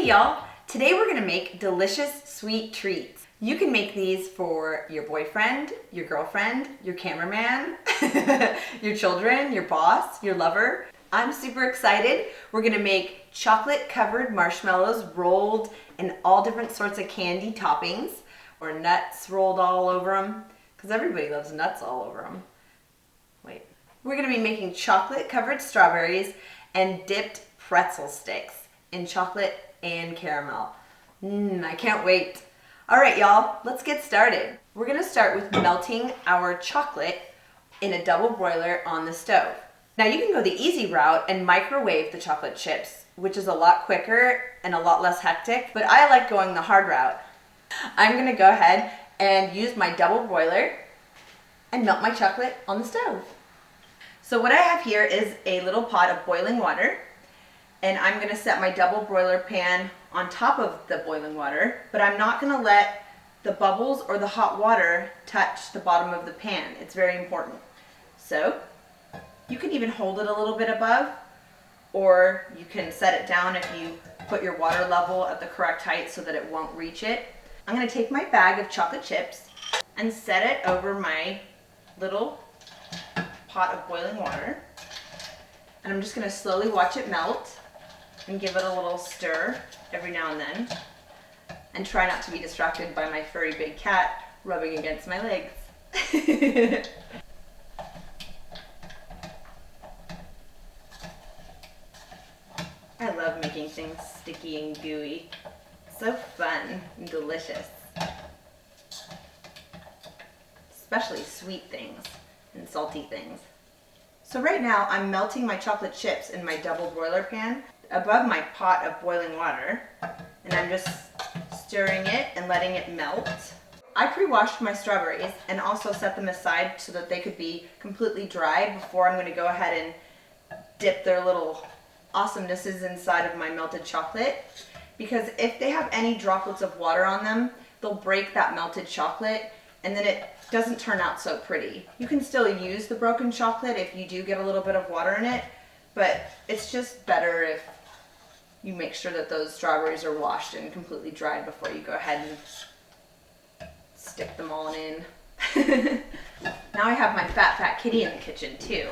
Hey y'all! Today we're gonna make delicious sweet treats. You can make these for your boyfriend, your girlfriend, your cameraman, your children, your boss, your lover. I'm super excited. We're gonna make chocolate covered marshmallows rolled in all different sorts of candy toppings, or nuts rolled all over them, because everybody loves nuts all over them. Wait. We're gonna be making chocolate covered strawberries and dipped pretzel sticks in chocolate and caramel. I can't wait. All right, y'all, let's get started. We're gonna start with melting our chocolate in a double broiler on the stove. Now you can go the easy route and microwave the chocolate chips, which is a lot quicker and a lot less hectic, but I like going the hard route. I'm gonna go ahead and use my double broiler and melt my chocolate on the stove. So what I have here is a little pot of boiling water, and I'm gonna set my double broiler pan on top of the boiling water, but I'm not gonna let the bubbles or the hot water touch the bottom of the pan. It's very important. So you can even hold it a little bit above, or you can set it down if you put your water level at the correct height so that it won't reach it. I'm gonna take my bag of chocolate chips and set it over my little pot of boiling water. And I'm just gonna slowly watch it melt and give it a little stir every now and then, and try not to be distracted by my furry big cat rubbing against my legs. I love making things sticky and gooey. So fun and delicious. Especially sweet things and salty things. So right now I'm melting my chocolate chips in my double broiler pan above my pot of boiling water, and I'm just stirring it and letting it melt. I pre-washed my strawberries and also set them aside so that they could be completely dry before I'm going to go ahead and dip their little awesomenesses inside of my melted chocolate, because if they have any droplets of water on them, they'll break that melted chocolate and then it doesn't turn out so pretty. You can still use the broken chocolate if you do get a little bit of water in it, but it's just better if you make sure that those strawberries are washed and completely dried before you go ahead and stick them all in. Now I have my fat kitty in the kitchen too.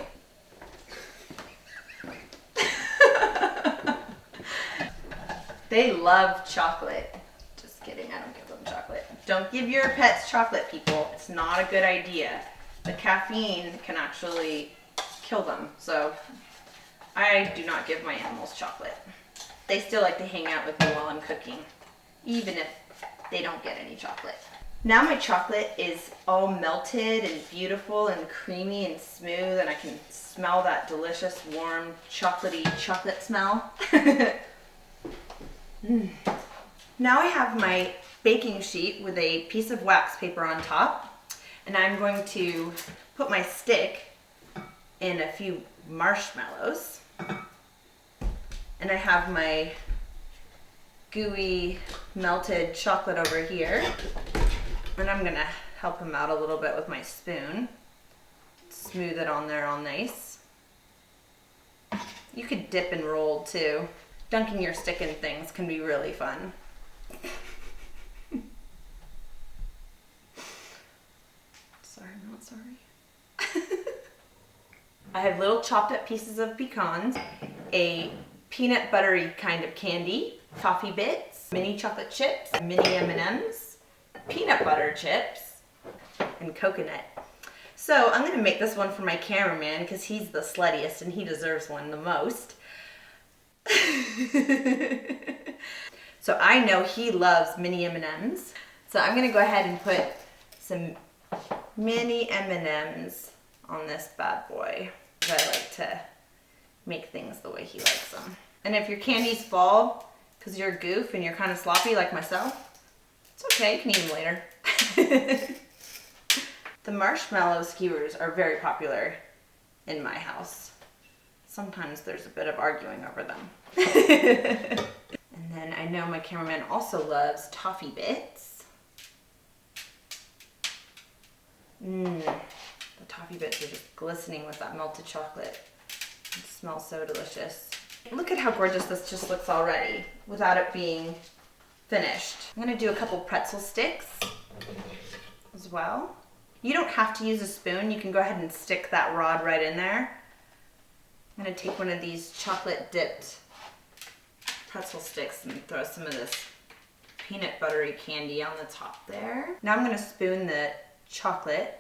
They love chocolate. Just kidding, I don't give them chocolate. Don't give your pets chocolate, people. It's not a good idea. The caffeine can actually kill them, so I do not give my animals chocolate. They still like to hang out with me while I'm cooking, even if they don't get any chocolate. Now my chocolate is all melted and beautiful and creamy and smooth, and I can smell that delicious, warm, chocolatey chocolate smell. Now I have my baking sheet with a piece of wax paper on top, and I'm going to put my stick in a few marshmallows. And I have my gooey melted chocolate over here, and I'm gonna help him out a little bit with my spoon. Smooth it on there all nice. You could dip and roll too. Dunking your stick in things can be really fun. Sorry, I'm not sorry. I have little chopped up pieces of pecans, a peanut buttery kind of candy, toffee bits, mini chocolate chips, mini M&Ms, peanut butter chips, and coconut. So I'm gonna make this one for my cameraman because he's the sluttiest and he deserves one the most. So I know he loves mini M&Ms. So I'm gonna go ahead and put some mini M&Ms on this bad boy. I like to make things the way he likes them. And if your candies fall because you're a goof and you're kind of sloppy like myself, it's okay, you can eat them later. The marshmallow skewers are very popular in my house. Sometimes there's a bit of arguing over them. And then I know my cameraman also loves toffee bits. The toffee bits are just glistening with that melted chocolate. It smells so delicious. Look at how gorgeous this just looks already without it being finished. I'm gonna do a couple pretzel sticks as well. You don't have to use a spoon. You can go ahead and stick that rod right in there. I'm gonna take one of these chocolate dipped pretzel sticks and throw some of this peanut buttery candy on the top there. Now I'm gonna spoon the chocolate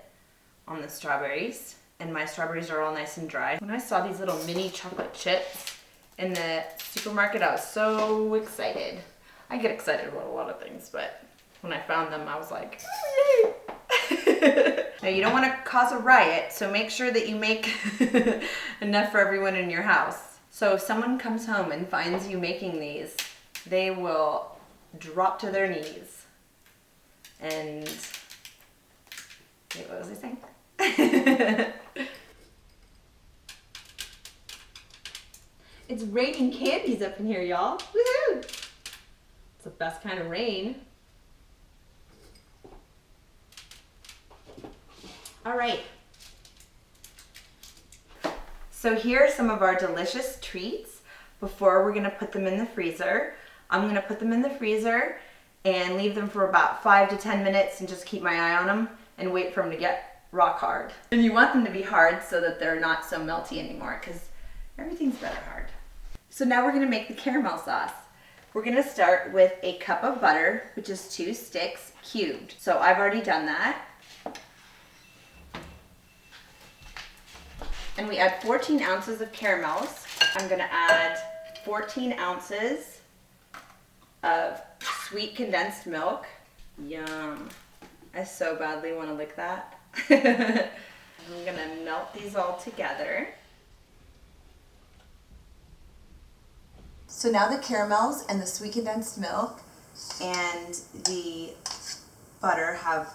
on the strawberries, and my strawberries are all nice and dry. When I saw these little mini chocolate chips in the supermarket, I was so excited. I get excited about a lot of things, but when I found them, I was like, oh, yay! Now you don't want to cause a riot, so make sure that you make enough for everyone in your house. So if someone comes home and finds you making these, they will drop to their knees. And wait, what was I saying? It's raining candies up in here, y'all. Woohoo! It's the best kind of rain. All right. So here are some of our delicious treats before we're gonna put them in the freezer. I'm gonna put them in the freezer and leave them for about 5 to 10 minutes and just keep my eye on them and wait for them to get rock hard. And you want them to be hard so that they're not so melty anymore, because everything's better hard. So now we're gonna make the caramel sauce. We're gonna start with a cup of butter, which is 2 sticks cubed. So I've already done that. And we add 14 ounces of caramels. I'm gonna add 14 ounces of sweet condensed milk. Yum. I so badly wanna lick that. I'm gonna melt these all together. So now the caramels and the sweet condensed milk and the butter have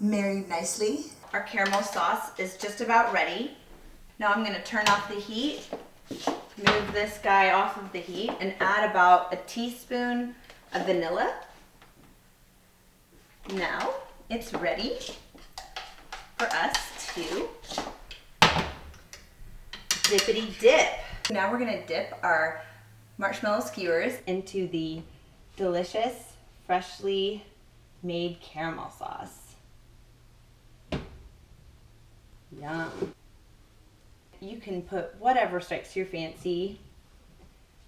married nicely. Our caramel sauce is just about ready. Now I'm going to turn off the heat, move this guy off of the heat, and add about a teaspoon of vanilla. Now it's ready for us to dippity dip. Now we're going to dip our marshmallow skewers into the delicious, freshly made caramel sauce. Yum. You can put whatever strikes your fancy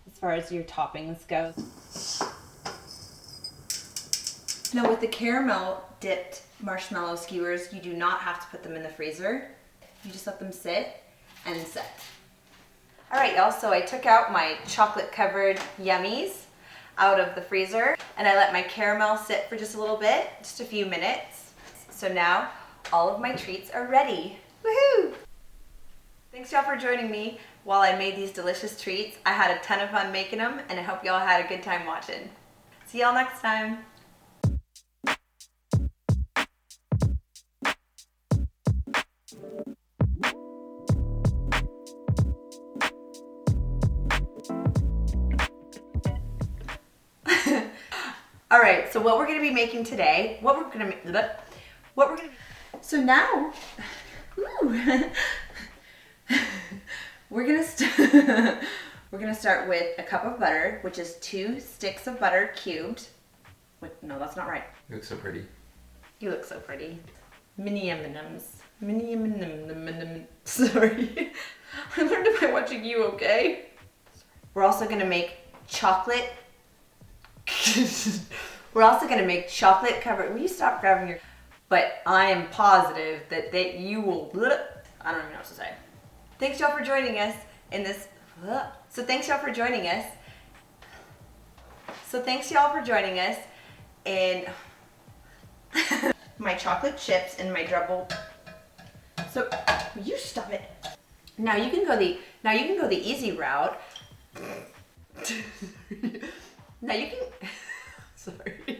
as far as your toppings go. Now with the caramel dipped marshmallow skewers, you do not have to put them in the freezer. You just let them sit and set. All right, y'all, so I took out my chocolate covered yummies out of the freezer and I let my caramel sit for just a little bit, just a few minutes. So now all of my treats are ready. Woohoo! Thanks y'all for joining me while I made these delicious treats. I had a ton of fun making them and I hope y'all had a good time watching. See y'all next time. All right, so what we're gonna be making today, so now, we're gonna start with a cup of butter, which is 2 sticks of butter cubed. Wait, no, that's not right. You look so pretty. You look so pretty. Mini M&Ms. Mini M&Ms. Sorry. I learned it by watching you, okay? We're also gonna make chocolate. We're also gonna make chocolate covered. Will you stop grabbing your? But I am positive that you will. I don't even know what to say. Thanks y'all for joining us in this. So thanks y'all for joining us. In my chocolate chips and my double. So will you stop it? Now you can go the easy route. Now you can. Sorry.